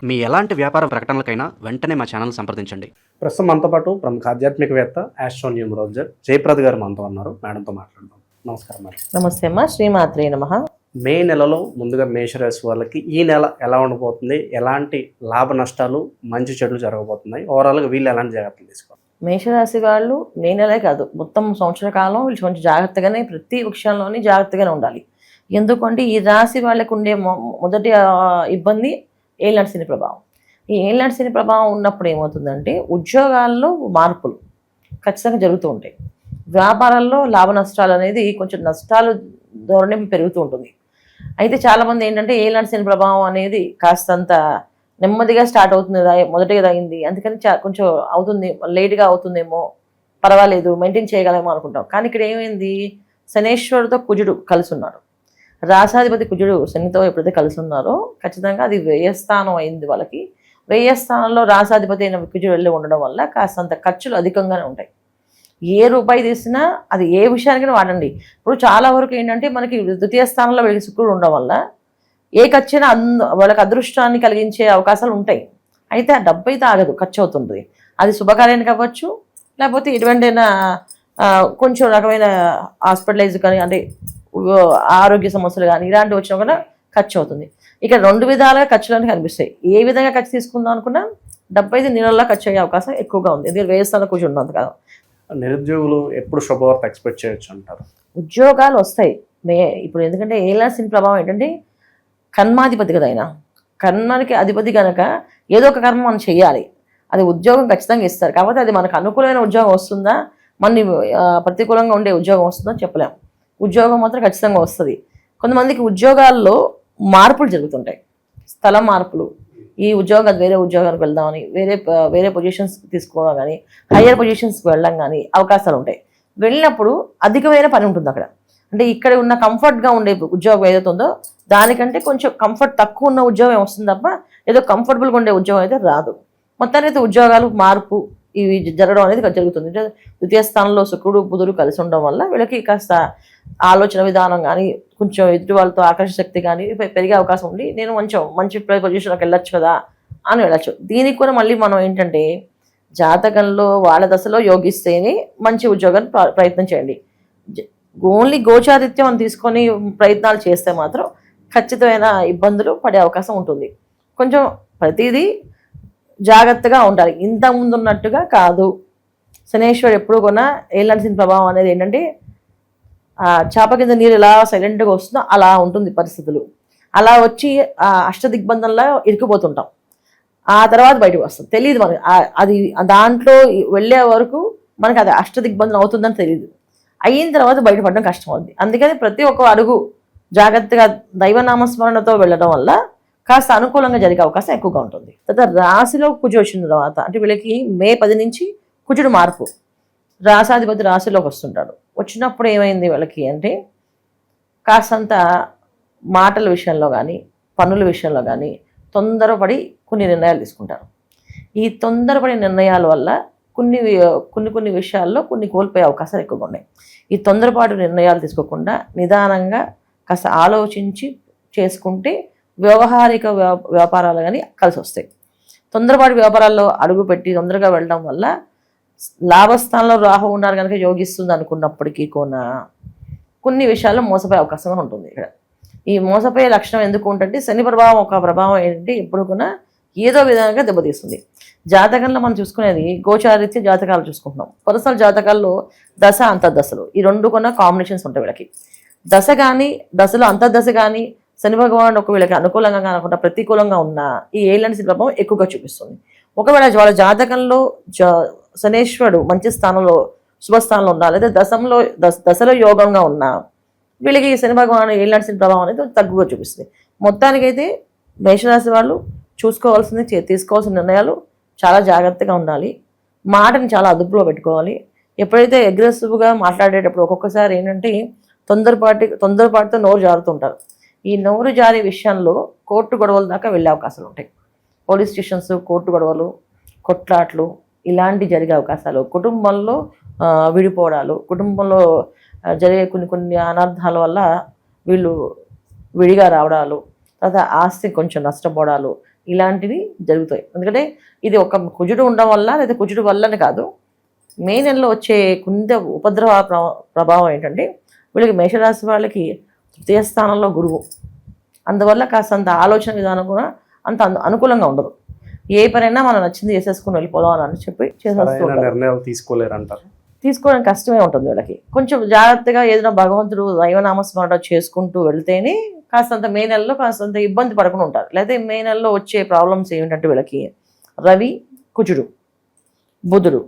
మీ ఎలాంటి వ్యాపార ప్రకటనలకైనా వెంటనే మా ఛానల్ సంప్రదించండి. ప్రస్తుతం మనతో పాటు ప్రముఖ ఆధ్యాత్మికవేత్త ఆస్ట్రోన్యూమరాలజర్ జయప్రద గారు మనతో ఉన్నారు. మేడంతో మాట్లాడదాం. నమస్కారం మేడం. నమస్తే అమ్మా. శ్రీమాత్రే నమః. మే నెలలో ముందుగా మేషరాశి వాళ్ళకి ఈ నెల ఎలా ఉండబోతుంది, ఎలాంటి లాభ నష్టాలు మంచి చెడులు జరగబోతున్నాయి, ఓవరాల్గా వీళ్ళు ఎలాంటి జాగ్రత్తలు తీసుకోవాలి? మేషరాశి వాళ్ళు మే నెలే కాదు, మొత్తం సంవత్సర కాలం వీళ్ళు కొంచెం జాగ్రత్తగానే, ప్రతి విషయంలోని జాగ్రత్తగానే ఉండాలి. ఎందుకంటే ఈ రాశి వాళ్ళకు ఉండే మొదటి ఇబ్బంది ఏలినాటి శని ప్రభావం. ఈ ఏలినాటి శని ప్రభావం ఉన్నప్పుడు ఏమవుతుందంటే ఉద్యోగాల్లో మార్పులు ఖచ్చితంగా జరుగుతూ ఉంటాయి. వ్యాపారాల్లో లాభ నష్టాలు అనేది కొంచెం నష్టాలు ధోరణి పెరుగుతూ ఉంటుంది. అయితే చాలామంది ఏంటంటే ఏలినాటి శని ప్రభావం అనేది కాస్తంత నెమ్మదిగా స్టార్ట్ అవుతుంది, మొదటిగా అయింది, అందుకని కొంచెం అవుతుంది, లేట్గా అవుతుందేమో, పర్వాలేదు, మెయింటైన్ చేయగలమో అనుకుంటాం. కానీ ఇక్కడ ఏమైంది, శనేశ్వరుడితో కుజుడు కలిసి ఉన్నారు. రాసాధిపతి కుజుడు శనితో ఎప్పుడైతే కలిసి ఉన్నారో ఖచ్చితంగా అది వ్యయస్థానం అయింది వాళ్ళకి. వ్యయస్థానంలో రాసాధిపతి అయిన కుజుడు వెళ్ళి ఉండడం వల్ల కాస్తంత ఖర్చులు అధికంగానే ఉంటాయి. ఏ రూపాయి తీసినా అది ఏ విషయానికైనా వాడండి. ఇప్పుడు చాలా వరకు ఏంటంటే మనకి ద్వితీయ స్థానంలో వీళ్ళకి శుక్రుడు ఉండడం వల్ల ఏ ఖర్చైనా వాళ్ళకి అదృష్టాన్ని కలిగించే అవకాశాలు ఉంటాయి. అయితే ఆ డబ్బు అయితే ఆగదు, ఖర్చు అవుతుంది. అది శుభకార్యానికి అవ్వచ్చు, లేకపోతే ఎటువంటైనా కొంచెం రకమైన హాస్పిటలైజ్ కానీ, అంటే ఆరోగ్య సమస్యలు కానీ ఇలాంటివి వచ్చినా కూడా ఖర్చు అవుతుంది. ఇక్కడ రెండు విధాలుగా ఖర్చులు కనిపిస్తాయి. ఏ విధంగా ఖర్చు తీసుకుందాం అనుకున్నా డబ్బు అయితే నీళ్ళల్లో ఖర్చు అయ్యే అవకాశం ఎక్కువగా ఉంది. ఎందుకంటే వ్యయస్థానం కూర్చొని ఉన్నది కదా. నిరుద్యోగులు ఎప్పుడు శుభవార్త ఎక్స్పెక్ట్ చేయొచ్చు అంటారు? ఉద్యోగాలు వస్తాయి ఇప్పుడు. ఎందుకంటే ఏలినాటి శని ప్రభావం ఏంటంటే కర్మాధిపతి కదా ఆయన. కర్మానికి అధిపతి కనుక ఏదో ఒక కర్మ మనం చేయాలి. అది ఉద్యోగం ఖచ్చితంగా ఇస్తారు. కాబట్టి అది మనకు అనుకూలమైన ఉద్యోగం వస్తుందా, మన ప్రతికూలంగా ఉండే ఉద్యోగం వస్తుందా చెప్పలేము. ఉద్యోగం మాత్రం ఖచ్చితంగా వస్తుంది. కొంతమందికి ఉద్యోగాల్లో మార్పులు జరుగుతుంటాయి, స్థలం మార్పులు. ఈ ఉద్యోగం వేరే ఉద్యోగానికి వెళ్దామని, వేరే పొజిషన్స్ తీసుకోవడం కానీ, హయ్యర్ పొజిషన్స్కి వెళ్ళడం కానీ అవకాశాలు ఉంటాయి. వెళ్ళినప్పుడు అధికమైన పని ఉంటుంది అక్కడ. అంటే ఇక్కడ ఉన్న కంఫర్ట్గా ఉండే ఉద్యోగం ఏదైతే ఉందో దానికంటే కొంచెం కంఫర్ట్ తక్కువ ఉన్న ఉద్యోగం వస్తుంది తప్ప ఏదో కంఫర్టబుల్గా ఉండే ఉద్యోగం అయితే రాదు. మొత్తానికి అయితే ఉద్యోగాలు మార్పు ఇవి జరగడం అనేది జరుగుతుంది. ద్వితీయ స్థానంలో శుక్రుడు బుధుడు కలిసి ఉండడం వల్ల వీళ్ళకి కాస్త ఆలోచన విధానం కానీ, కొంచెం ఎదుటి వాళ్ళతో ఆకర్షణ శక్తి కానీ పెరిగే అవకాశం ఉంది. నేను మంచి పొజిషన్లోకి వెళ్ళొచ్చు కదా అని వెళ్ళచ్చు. దీనికి కూడా మళ్ళీ మనం ఏంటంటే జాతకంలో వాళ్ళ దశలో యోగిస్తేనే మంచి ఉద్యోగాన్ని ప్రయత్నం చేయండి. ఓన్లీ గోచారిత్యం అని తీసుకొని ప్రయత్నాలు చేస్తే మాత్రం ఖచ్చితమైన ఇబ్బందులు పడే అవకాశం ఉంటుంది. కొంచెం ప్రతిదీ జాగ్రత్తగా ఉండాలి. ఇంత ముందు ఉన్నట్టుగా కాదు. శనేశ్వరుడు ఎప్పుడు కొన్నా ఏలినాటి శని ప్రభావం అనేది ఏంటంటే చేప కింద నీరు ఎలా సైలెంట్గా వస్తుందో అలా ఉంటుంది పరిస్థితులు. అలా వచ్చి అష్టదిగ్బంధంలా ఇరుక్కుపోతుంటాం. ఆ తర్వాత బయటకు వస్తుంది, తెలియదు మనకి. అది దాంట్లో వెళ్ళే వరకు మనకి అది అష్టదిగ్బంధం అవుతుందని తెలియదు. అయిన తర్వాత బయటపడడం కష్టం అవుతుంది. అందుకని ప్రతి ఒక్క అడుగు జాగ్రత్తగా దైవనామస్మరణతో వెళ్ళడం వల్ల కాస్త అనుకూలంగా జరిగే అవకాశం ఎక్కువగా ఉంటుంది. తర్వాత రాశిలో కుజుడు వచ్చిన తర్వాత, అంటే వీళ్ళకి మే 10 నుంచి కుజుడు మార్పు, రాసాధిపతి రాశిలోకి వస్తుంటాడు. వచ్చినప్పుడు ఏమైంది వాళ్ళకి అంటే కాస్తంత మాటల విషయంలో కానీ, పనుల విషయంలో కానీ తొందరపడి కొన్ని నిర్ణయాలు తీసుకుంటారు. ఈ తొందరపడి నిర్ణయాల వల్ల కొన్ని విషయాల్లో కొన్ని కోల్పోయే అవకాశాలు ఎక్కువగా ఉన్నాయి. ఈ తొందరపాటు నిర్ణయాలు తీసుకోకుండా నిదానంగా కాస్త ఆలోచించి చేసుకుంటే వ్యవహారిక వ్యాపారాలు కానీ కలిసి వస్తాయి. తొందరపాటు వ్యాపారాల్లో అడుగుపెట్టి తొందరగా వెళ్ళడం వల్ల లాభస్థానంలో రాహు ఉన్నారు కనుక యోగిస్తుంది అనుకున్నప్పటికీ కూడా కొన్ని విషయాల్లో మోసపోయే అవకాశం ఉంటుంది. ఇక్కడ ఈ మోసపోయే లక్షణం ఎందుకు ఉంటుంది, శని ప్రభావం ఒక ప్రభావం ఏంటంటే ఎప్పుడు కూడా ఏదో విధంగా దెబ్బతీస్తుంది. జాతకంలో మనం చూసుకునేది గోచారిత్య జాతకాలు చూసుకుంటున్నాం. పర్సనల్ జాతకాల్లో దశ అంతర్దశలు ఈ రెండు కొన్న కాంబినేషన్స్ ఉంటాయి వీళ్ళకి. దశ కానీ, దశలో అంతర్దశ కానీ శని భగవానుడు ఒక వీళ్ళకి అనుకూలంగా కాకుండా ప్రతికూలంగా ఉన్న ఈ ఏలినాటి శని ప్రభావం ఎక్కువగా చూపిస్తుంది. ఒకవేళ వాళ్ళ జాతకంలో శనేశ్వరుడు మంచి స్థానంలో శుభస్థానంలో ఉన్నా, లేదా దశలో యోగంగా ఉన్నా వీళ్ళకి శని భగవాను ఏలినాటి శని ప్రభావం అనేది తక్కువగా చూపిస్తుంది. మొత్తానికైతే మేషరాశి వాళ్ళు తీసుకోవాల్సిన నిర్ణయాలు చాలా జాగ్రత్తగా ఉండాలి. మాటని చాలా అదుపులో పెట్టుకోవాలి. ఎప్పుడైతే అగ్రెసివ్గా మాట్లాడేటప్పుడు ఒక్కొక్కసారి ఏంటంటే తొందరపాటుతో నోరు జారుతుంటారు. ఈ నోరు జారే విషయంలో కోర్టు గొడవల దాకా వెళ్ళే అవకాశాలు ఉంటాయి. పోలీస్ స్టేషన్స్, కోర్టు గొడవలు, కొట్లాట్లు ఇలాంటి జరిగే అవకాశాలు, కుటుంబంలో విడిపోవడాలు, కుటుంబంలో జరిగే కొన్ని అనర్థాల వల్ల వీళ్ళు విడిగా రావడాలు, తర్వాత ఆస్తి కొంచెం నష్టపోవడాలు ఇలాంటివి జరుగుతాయి. ఎందుకంటే ఇది ఒక కుజుడు ఉండడం వల్ల లేదా కుజుడు వల్లని కాదు, మే నెలలో వచ్చే కుంద ఉపద్రవ ప్రభావం ఏంటంటే వీళ్ళకి మేషరాశి వాళ్ళకి తృతీయ స్థానంలో గురువు, అందువల్ల కాస్తంత ఆలోచన విధానం కూడా అంత అనుకూలంగా ఉండదు. ఏ పనైనా మనం నచ్చింది చేసేసుకుని వెళ్ళిపోదాం అని చెప్పి చేసేసుకుంటారు. నిర్ణయాలు తీసుకోలేరంటారు. తీసుకోవడం కష్టమే ఉంటుంది వీళ్ళకి. కొంచెం జాగ్రత్తగా ఏదైనా భగవంతుడు దైవనామస్మరణ చేసుకుంటూ వెళ్తేనే కాస్తంత మే నెలలో కాస్తంత ఇబ్బంది పడకుండా ఉంటారు. లేకపోతే మే నెలలో వచ్చే ప్రాబ్లమ్స్ ఏమిటంటే వీళ్ళకి రవి, కుజుడు, బుధుడు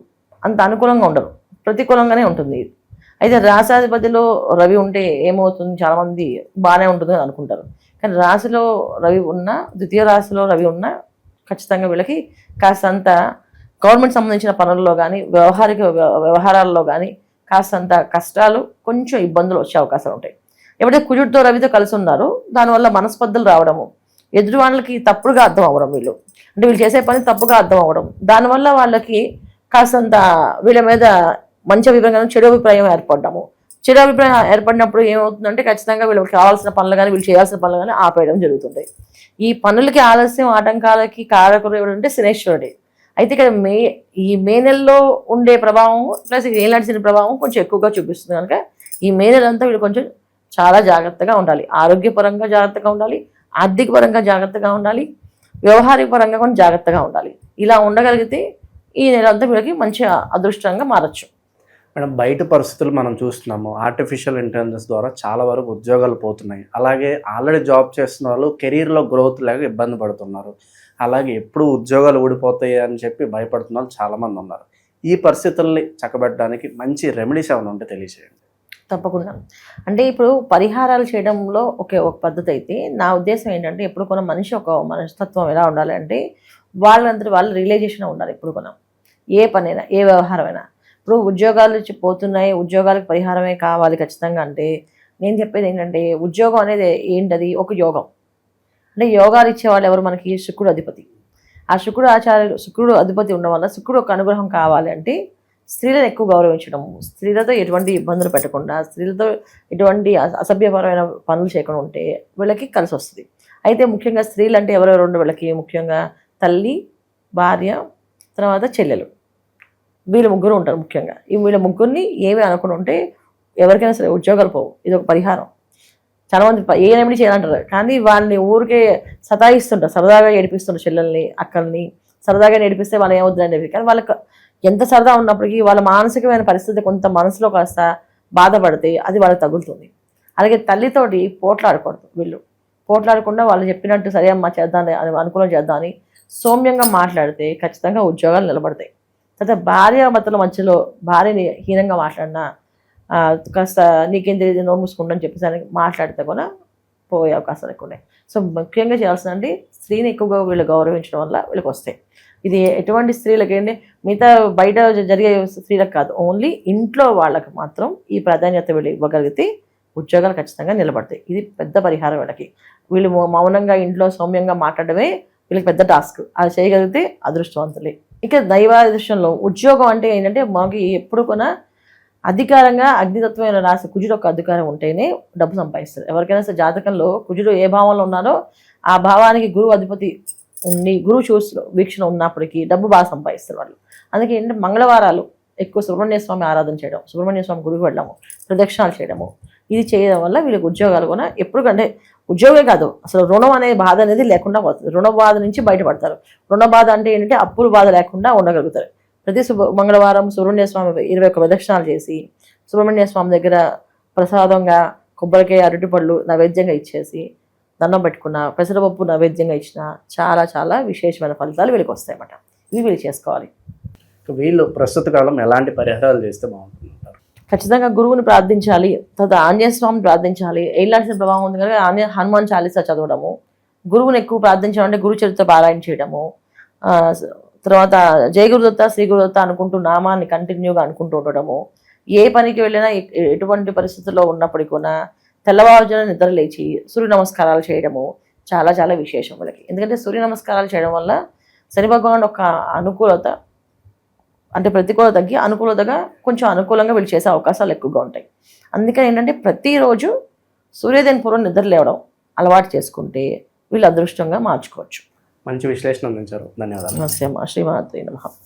అంత అనుకూలంగా ఉండరు, ప్రతికూలంగానే ఉంటుంది ఇది. అయితే రాశాధిపతిలో రవి ఉంటే ఏమవుతుంది, చాలామంది బాగానే ఉంటుంది అని అనుకుంటారు. కానీ రాశిలో రవి ఉన్నా, ద్వితీయ రాశిలో రవి ఉన్నా ఖచ్చితంగా వీళ్ళకి కాస్తంత గవర్నమెంట్ సంబంధించిన పనుల్లో కానీ వ్యవహారాల్లో కానీ కాస్తంత కష్టాలు, కొంచెం ఇబ్బందులు వచ్చే అవకాశాలు ఉంటాయి. ఎప్పుడైతే కుజుడితో రవితో కలిసి ఉన్నారో దానివల్ల మనస్పర్ధలు రావడము, ఎదుటి వాళ్ళకి తప్పుడుగా అర్థం అవ్వడం, వీళ్ళు చేసే పని తప్పుగా అర్థం అవ్వడం, దానివల్ల వాళ్ళకి కాస్తంత వీళ్ళ మీద మంచి అభిప్రాయం, చెడు అభిప్రాయం ఏర్పడ్డము. చెడు అభిప్రాయం ఏర్పడినప్పుడు ఏమవుతుందంటే ఖచ్చితంగా వీళ్ళకి కావాల్సిన పనులు కానీ వీళ్ళు చేయాల్సిన పనులు కానీ ఆపేయడం జరుగుతుంది. ఈ పనులకి ఆలస్యం, ఆటంకాలకి కారకుడు ఎవడంటే శనేశ్వరుడే. అయితే ఇక్కడ ఈ మే నెలలో ఉండే ప్రభావం ప్లస్ ఏలాంటి ప్రభావం కొంచెం ఎక్కువగా చూపిస్తుంది కనుక ఈ మే నెలంతా వీళ్ళు కొంచెం చాలా జాగ్రత్తగా ఉండాలి. ఆరోగ్యపరంగా జాగ్రత్తగా ఉండాలి, ఆర్థిక పరంగా జాగ్రత్తగా ఉండాలి, వ్యవహారిక పరంగా కూడా జాగ్రత్తగా ఉండాలి. ఇలా ఉండగలిగితే ఈ నెలంతా వీళ్ళకి మంచి అదృష్టంగా మారచ్చు. మేడం, బయట పరిస్థితులు మనం చూస్తున్నాము, ఆర్టిఫిషియల్ ఇంటెలిజెన్స్ ద్వారా చాలా వరకు ఉద్యోగాలు పోతున్నాయి. అలాగే ఆల్రెడీ జాబ్ చేస్తున్న వాళ్ళు కెరీర్లో గ్రోత్ లేక ఇబ్బంది పడుతున్నారు. అలాగే ఎప్పుడు ఉద్యోగాలు ఊడిపోతాయి అని చెప్పి భయపడుతున్న వాళ్ళు చాలామంది ఉన్నారు. ఈ పరిస్థితుల్ని చక్కబెట్టడానికి మంచి రెమెడీస్ ఏమైనా ఉంటే తెలియజేయండి. తప్పకుండా. అంటే ఇప్పుడు పరిహారాలు చేయడంలో ఒక పద్ధతి అయితే, నా ఉద్దేశం ఏంటంటే ఎప్పుడు కొన మనిషి ఒక మనస్తత్వం ఎలా ఉండాలి అంటే వాళ్ళందరూ వాళ్ళ రియలైజేషన్ ఉండాలి. ఎప్పుడు కొన ఏ పనైనా, ఏ వ్యవహారమైనా, ఇప్పుడు ఉద్యోగాలు పోతున్నాయి, ఉద్యోగాలకు పరిహారమే కావాలి ఖచ్చితంగా అంటే నేను చెప్పేది ఏంటంటే ఉద్యోగం అనేది ఏంటది ఒక యోగం. అంటే యోగాలు ఇచ్చేవాళ్ళు ఎవరు మనకి? శుక్రుడు అధిపతి. ఆ శుక్రుడు అధిపతి ఉండడం వల్ల శుక్రుడు ఒక అనుగ్రహం కావాలి అంటే స్త్రీలను ఎక్కువ గౌరవించడం, స్త్రీలతో ఎటువంటి ఇబ్బందులు పెట్టకుండా, స్త్రీలతో ఎటువంటి అసభ్యపరమైన పనులు చేయకుండా ఉంటే వీళ్ళకి కలిసి వస్తుంది. అయితే ముఖ్యంగా స్త్రీలు అంటే ఎవరెవరు ఉండే వీళ్ళకి ముఖ్యంగా తల్లి, భార్య, తర్వాత చెల్లెలు, వీళ్ళు ముగ్గురు ఉంటారు ముఖ్యంగా. వీళ్ళ ముగ్గురిని ఏమీ అనుకుని ఉంటే ఎవరికైనా సరే ఉద్యోగాలు పోవు. ఇది ఒక పరిహారం. చాలామంది ఏ రెమెడీ చేయాలంటారు, కానీ వాళ్ళని ఊరికే సతాయిస్తుంటారు, సరదాగా ఏడిపిస్తుంటారు చెల్లెల్ని, అక్కల్ని సరదాగా ఏడిపిస్తే వాళ్ళు ఏమవుతుందని చెప్పి. కానీ వాళ్ళకి ఎంత సరదా ఉన్నప్పటికీ వాళ్ళ మానసికమైన పరిస్థితి కొంత మనసులో కాస్త బాధపడితే అది వాళ్ళకి తగులుతుంది. అలాగే తల్లితోటి పోట్లాడకూడదు. వీళ్ళు పోట్లాడకుండా వాళ్ళు చెప్పినట్టు సరే అమ్మా చేద్దాం అని అనుకూలం చేద్దామని సౌమ్యంగా మాట్లాడితే ఖచ్చితంగా ఉద్యోగాలు నిలబడతాయి. తర్వాత భార్యాభర్తల మధ్యలో భార్యని హీనంగా మాట్లాడినా కాస్త నీకేం తెలియదు నోరు మూసుకుంటాను చెప్పేసి మాట్లాడితే కూడా పోయే అవకాశాలు ఎక్కువ ఉన్నాయి. సో ముఖ్యంగా చేయాల్సిందంటే స్త్రీని ఎక్కువగా వీళ్ళు గౌరవించడం వల్ల వీళ్ళకి వస్తాయి. ఇది ఎటువంటి స్త్రీలకి ఏంటి, మిగతా బయట జరిగే స్త్రీలకు కాదు, ఓన్లీ ఇంట్లో వాళ్ళకి మాత్రం ఈ ప్రాధాన్యత వీళ్ళు ఇవ్వగలిగితే ఉద్యోగాలు ఖచ్చితంగా నిలబడతాయి. ఇది పెద్ద పరిహారం వీళ్ళకి. వీళ్ళు మౌనంగా ఇంట్లో సౌమ్యంగా మాట్లాడమే వీళ్ళకి పెద్ద టాస్క్. అది చేయగలిగితే అదృష్టవంతులే. ఇక దైవాదృష్టంలో ఉద్యోగం అంటే ఏంటంటే మాకు ఎప్పుడు కూడా అధికారంగా అగ్నితత్వమైన రాశి కుజుడు ఒక అధికారం ఉంటేనే డబ్బు సంపాదిస్తారు. ఎవరికైనా సరే జాతకంలో కుజుడు ఏ భావంలో ఉన్నారో ఆ భావానికి గురువు అధిపతి ఉండి గురువు వీక్షణ ఉన్నప్పటికీ డబ్బు బాగా సంపాదిస్తారు వాళ్ళు. అందుకే ఏంటంటే మంగళవారాలు ఎక్కువ సుబ్రహ్మణ్య స్వామి ఆరాధన చేయడం, సుబ్రహ్మణ్య స్వామి గుడికి వెళ్ళడము, ప్రదక్షిణాలు చేయడము, ఇది చేయడం వల్ల వీళ్ళకి ఉద్యోగాలు కూడా ఎప్పుడు కంటే ఉద్యోగమే కాదు అసలు రుణం అనే బాధ అనేది లేకుండా పోతుంది. రుణ బాధ నుంచి బయటపడతారు. రుణ బాధ అంటే ఏంటంటే అప్పుల బాధ లేకుండా ఉండగలుగుతారు. ప్రతి మంగళవారం సుబ్రహ్మణ్య స్వామి 21 ప్రదక్షిణాలు చేసి సుబ్రహ్మణ్య స్వామి దగ్గర ప్రసాదంగా కొబ్బరికాయ, అరటిపళ్ళు నైవేద్యంగా ఇచ్చేసి దండం పెట్టుకున్న, పెసరపప్పు నైవేద్యంగా ఇచ్చిన చాలా చాలా విశేషమైన ఫలితాలు వీళ్ళకి వస్తాయన్నమాట. ఇవి వీళ్ళు చేసుకోవాలి. వీళ్ళు ప్రస్తుత కాలం ఎలాంటి పరిహారాలు చేస్తే బాగుంటుంది? ఖచ్చితంగా గురువుని ప్రార్థించాలి, తర్వాత ఆంజనేయ స్వామిని ప్రార్థించాలి. ఏలాంటి ప్రభావం ఉంది కనుక హనుమాన్ చాలీసా చదవడము, గురువుని ఎక్కువ ప్రార్థించడం అంటే గురు చరిత్ర పారాయణ చేయడము, తర్వాత జయ గురుదత్త, శ్రీ గురుదత్త అనుకుంటూ నామాన్ని కంటిన్యూగా అనుకుంటూ ఉండడము. ఏ పనికి వెళ్ళినా ఎటువంటి పరిస్థితుల్లో ఉన్నప్పటికీ కూడా తెల్లవారుజామున నిద్ర లేచి సూర్య నమస్కారాలు చేయడము చాలా చాలా విశేషం వీళ్ళకి. ఎందుకంటే సూర్య నమస్కారాలు చేయడం వల్ల శని భగవాన్ ఒక అనుకూలత అంటే ప్రతికూలత తగ్గి అనుకూలతగా కొంచెం అనుకూలంగా వీళ్ళు చేసే అవకాశాలు ఎక్కువగా ఉంటాయి. అందుకని ఏంటంటే ప్రతిరోజు సూర్యోదయం పూర్వం నిద్ర లేవడం అలవాటు చేసుకుంటే వీళ్ళు అదృష్టంగా మార్చుకోవచ్చు. మంచి విశ్లేషణ అందించారు. ధన్యవాదాలు. నమస్తే అమ్మ. శ్రీమాత్రే నమః.